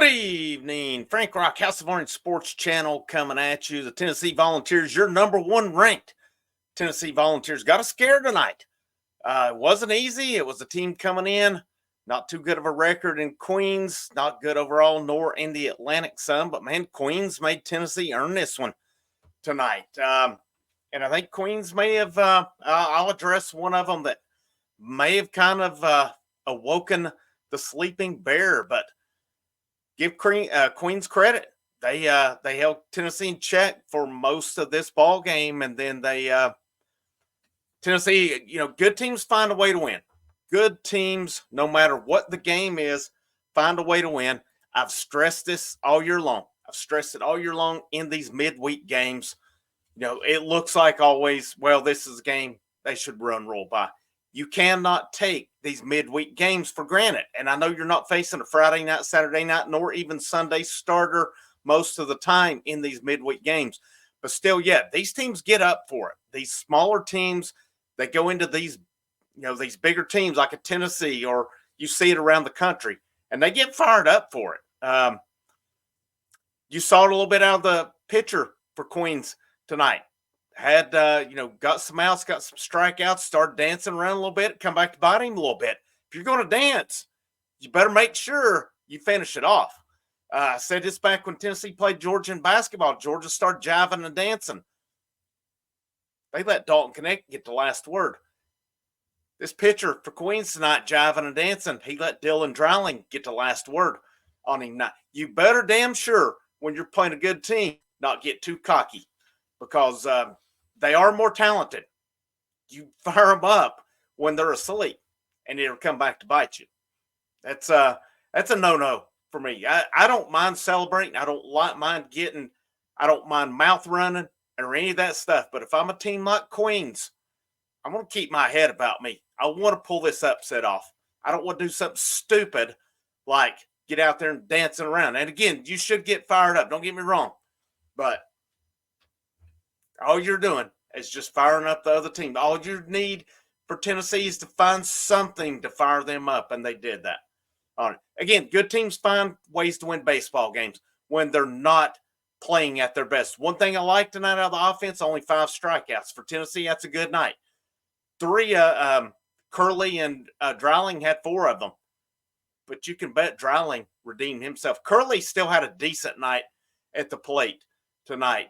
Good evening. Frank Rock, House of Orange Sports Channel coming at you. The Tennessee Volunteers, your number one ranked Tennessee Volunteers, got a scare tonight. It wasn't easy. It was a team coming in, not too good of a record in Queens, not good overall, nor in the Atlantic Sun. But man, Queens made Tennessee earn this one tonight. And I think Queens may have, I'll address one of them that may have kind of awoken the sleeping bear, but give Queens credit. They held Tennessee in check for most of this ball game, and then Tennessee, good teams find a way to win. Good teams, no matter what the game is, find a way to win. I've stressed this all year long. I've stressed it all year long in these midweek games. It looks like always, well, this is a game they should roll by. You cannot take these midweek games for granted. And I know you're not facing a Friday night, Saturday night, nor even Sunday starter most of the time in these midweek games. But still, yeah, these teams get up for it. These smaller teams, they go into these, these bigger teams like a Tennessee, or you see it around the country, and they get fired up for it. You saw it a little bit out of the pitcher for Queens tonight. Had, got some outs, got some strikeouts, started dancing around a little bit, come back to bite him a little bit. If you're going to dance, you better make sure you finish it off. I said this back when Tennessee played Georgia in basketball. Georgia started jiving and dancing. They let Dalton Connect get the last word. This pitcher for Queens tonight, jiving and dancing, he let Dylan Dreiling get the last word on him. Now, you better damn sure when you're playing a good team not get too cocky, because they are more talented. You fire them up when they're asleep, and it'll come back to bite you. That's a no-no for me. I don't mind celebrating. I don't mind mouth running or any of that stuff. But if I'm a team like Queens, I'm going to keep my head about me. I want to pull this upset off. I don't want to do something stupid like get out there and dancing around. And again, you should get fired up. Don't get me wrong. But all you're doing is just firing up the other team. All you need for Tennessee is to find something to fire them up, and they did that. All right. Again, good teams find ways to win baseball games when they're not playing at their best. One thing I like tonight out of the offense, only 5 strikeouts. For Tennessee, that's a good night. 3, Curley and Dreiling had 4 of them. But you can bet Dreiling redeemed himself. Curley still had a decent night at the plate tonight.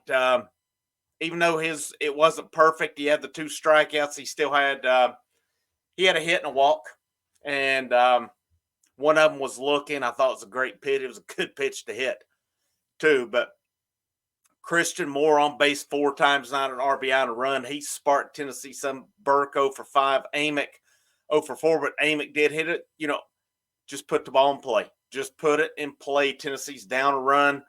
Even though it wasn't perfect, he had the 2 strikeouts. He still had he had a hit and a walk, and one of them was looking. I thought it was a great pitch. It was a good pitch to hit too. But Christian Moore on base 4 times, not an RBI and a run. He sparked Tennessee some. Burke 0 for 5, Amick 0 for 4, but Amick did hit it. Just put the ball in play. Just put it in play. Tennessee's down a run.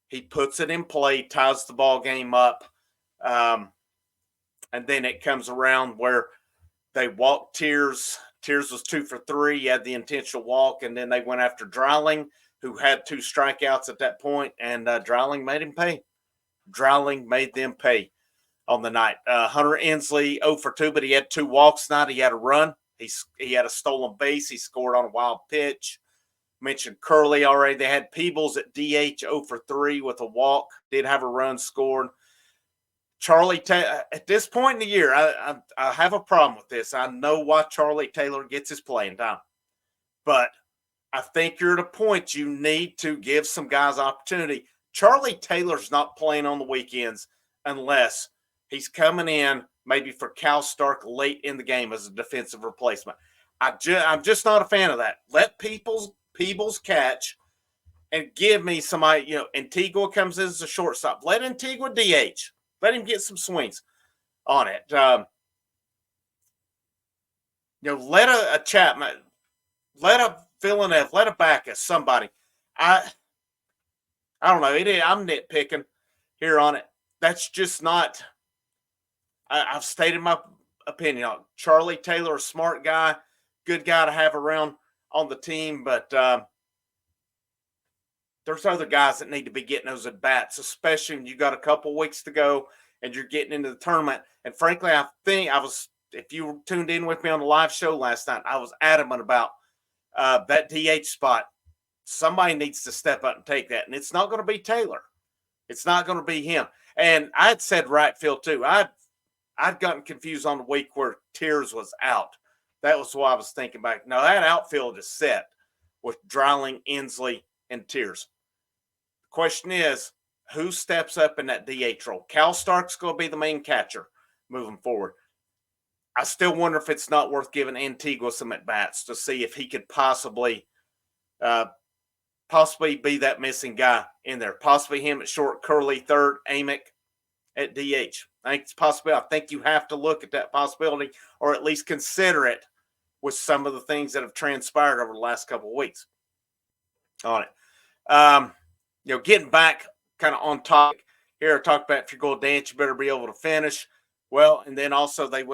He puts it in play, ties the ball game up. And then it comes around where they walked Tears. Tears was 2 for 3. He had the intentional walk, and then they went after Dreiling, who had 2 strikeouts at that point, and Dreiling made him pay. Dreiling made them pay on the night. Hunter Ensley 0 for 2, but he had 2 walks tonight. He had a run. He had a stolen base. He scored on a wild pitch. Mentioned Curley already. They had Peebles at DH 0 for 3 with a walk. Did have a run scored. Charlie Taylor, at this point in the year, I have a problem with this. I know why Charlie Taylor gets his playing time. But I think you're at a point you need to give some guys opportunity. Charlie Taylor's not playing on the weekends unless he's coming in maybe for Cal Stark late in the game as a defensive replacement. I'm just not a fan of that. Let Peebles catch and give me somebody, Antigua comes in as a shortstop. Let Antigua DH. Let him get some swings on it. Let a Chapman, let a Villeneuve, let a Backus, somebody. I don't know. I'm nitpicking here on it. That's just not. I've stated my opinion on it. Charlie Taylor, a smart guy, good guy to have around on the team, but there's other guys that need to be getting those at-bats, especially when you got a couple weeks to go and you're getting into the tournament. And frankly, I think if you tuned in with me on the live show last night, I was adamant about that DH spot somebody needs to step up and take that. And it's not going to be Taylor. It's not going to be him. And I had said right field too. I'd gotten confused on the week where Tears was out. That was why I was thinking back. No, that outfield is set with Dreiling, Inslee, and Tears. The question is, who steps up in that DH role? Cal Stark's going to be the main catcher moving forward. I still wonder if it's not worth giving Antigua some at bats to see if he could possibly be that missing guy in there. Possibly him at short, Curley third, Amick at DH. I think it's possible. I think you have to look at that possibility, or at least consider it with some of the things that have transpired over the last couple of weeks on it. Getting back kind of on topic here, I talked about if you're going to dance, you better be able to finish. Well, and then also they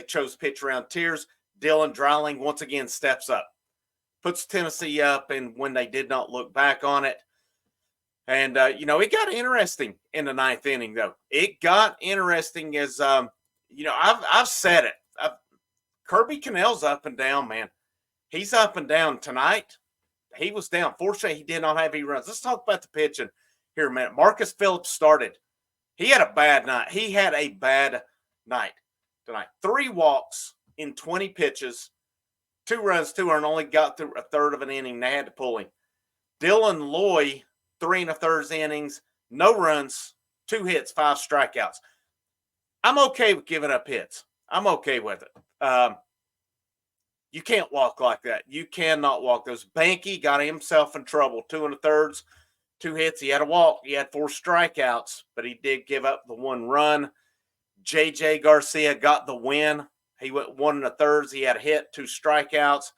chose pitch around Tears. Dylan Dreiling once again steps up, puts Tennessee up, and when they did not look back on it. And, it got interesting in the ninth inning, though. It got interesting as, I've said it. Kirby Cannell's up and down, man. He's up and down tonight. He was down. Fortunately, he did not have any runs. Let's talk about the pitching here a minute. Marcus Phillips started. He had a bad night. He had a bad night tonight. 3 walks in 20 pitches, 2 runs, 2 earned, only got through a third of an inning. They had to pull him. Dylan Loy, 3 1/3 innings, no runs, 2 hits, 5 strikeouts. I'm okay with giving up hits. I'm okay with it. You can't walk like that. You cannot walk those. Banky got himself in trouble. 2 1/3, 2 hits. He had a walk. He had 4 strikeouts, but he did give up the 1 run. JJ Garcia got the win. He went 1 1/3. He had a hit, 2 strikeouts.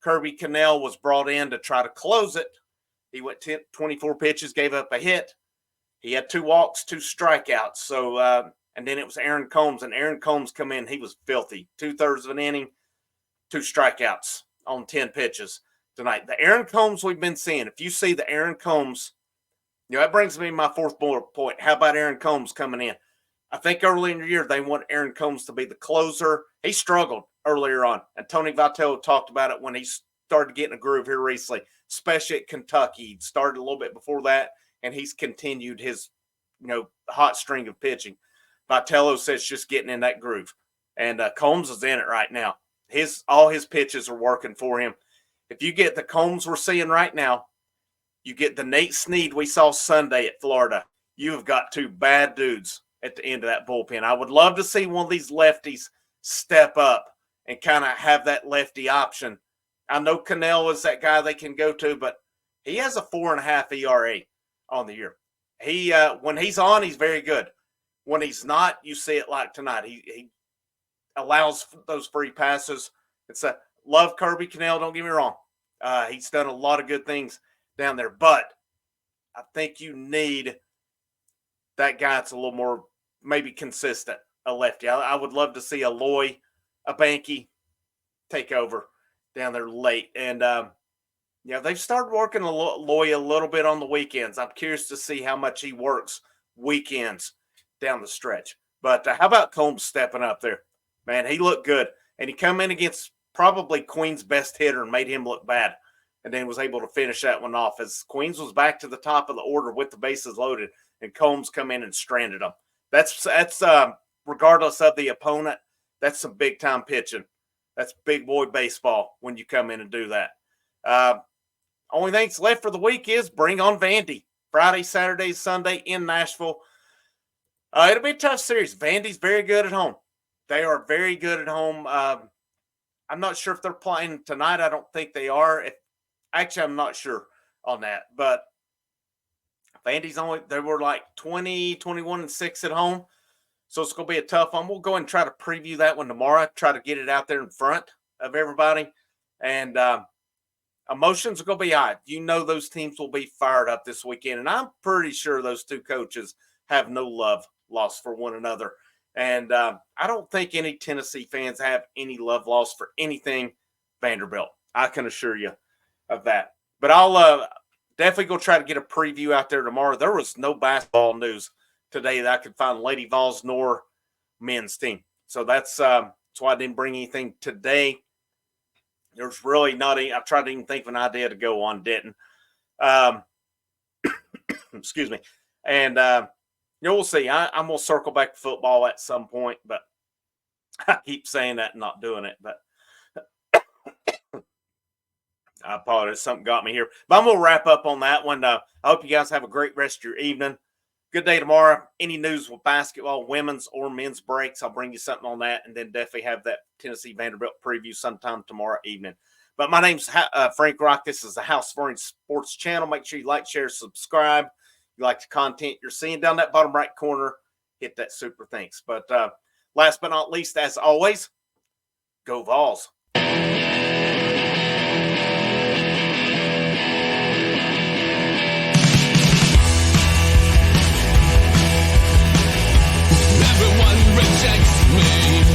Kirby Cannell was brought in to try to close it. He went 24 pitches, gave up a hit. He had 2 walks, 2 strikeouts. So, and then it was Aaron Combs, and Aaron Combs come in. He was filthy. 2/3 of an inning, 2 strikeouts on 10 pitches tonight. The Aaron Combs we've been seeing. If you see the Aaron Combs, that brings me to my 4th point. How about Aaron Combs coming in? I think early in the year they want Aaron Combs to be the closer. He struggled earlier on, and Tony Vitello talked about it when he started getting a groove here recently, especially at Kentucky. He started a little bit before that, and he's continued his, hot string of pitching. Vitello says just getting in that groove, and Combs is in it right now. All his pitches are working for him. If you get the Combs we're seeing right now, you get the Nate Snead we saw Sunday at Florida, you have got 2 bad dudes at the end of that bullpen. I would love to see one of these lefties step up and kind of have that lefty option. I know Cannell is that guy they can go to, but he has a 4.5 ERA on the year. He when he's on, he's very good. When he's not, you see it like tonight. He allows those free passes. Love Kirby Cannell, don't get me wrong. He's done a lot of good things down there, but I think you need that guy that's a little more maybe consistent, a lefty. I would love to see a Loy, a Banky take over down there late. And, they've started working Loy a little bit on the weekends. I'm curious to see how much he works weekends down the stretch. But how about Combs stepping up there? Man, he looked good. And he come in against probably Queen's best hitter and made him look bad. And then was able to finish that one off as Queens was back to the top of the order with the bases loaded, and Combs come in and stranded them. That's regardless of the opponent, that's some big time pitching. That's big boy baseball when you come in and do that. Only thing that's left for the week is bring on Vandy. Friday, Saturday, Sunday in Nashville. It'll be a tough series. Vandy's very good at home. They are very good at home. I'm not sure if they're playing tonight. I don't think they are. Actually, I'm not sure on that. But Vandy's they were like 20, 21-6 at home. So it's going to be a tough one. We'll go ahead and try to preview that one tomorrow. Try to get it out there in front of everybody. And emotions are going to be high. Those teams will be fired up this weekend. And I'm pretty sure those 2 coaches have no love lost for one another. And I don't think any Tennessee fans have any love lost for anything Vanderbilt. I can assure you of that. But I'll definitely go try to get a preview out there tomorrow. There was no basketball news today that I could find Lady Vols nor men's team. So that's why I didn't bring anything today. There's really not any. I tried to even think of an idea to go on, didn't. Um, excuse me. And we'll see. I'm gonna circle back to football at some point, but I keep saying that and not doing it. But I apologize. Something got me here. But I'm gonna wrap up on that one. I hope you guys have a great rest of your evening. Good day tomorrow. Any news with basketball, women's or men's breaks, I'll bring you something on that, and then definitely have that Tennessee Vanderbilt preview sometime tomorrow evening. But my name's Frank Rock. This is the House of Orange Sports Channel. Make sure you like, share, subscribe. If you like the content you're seeing down that bottom right corner, hit that super thanks. But last but not least, as always, go Vols. Everyone rejects me.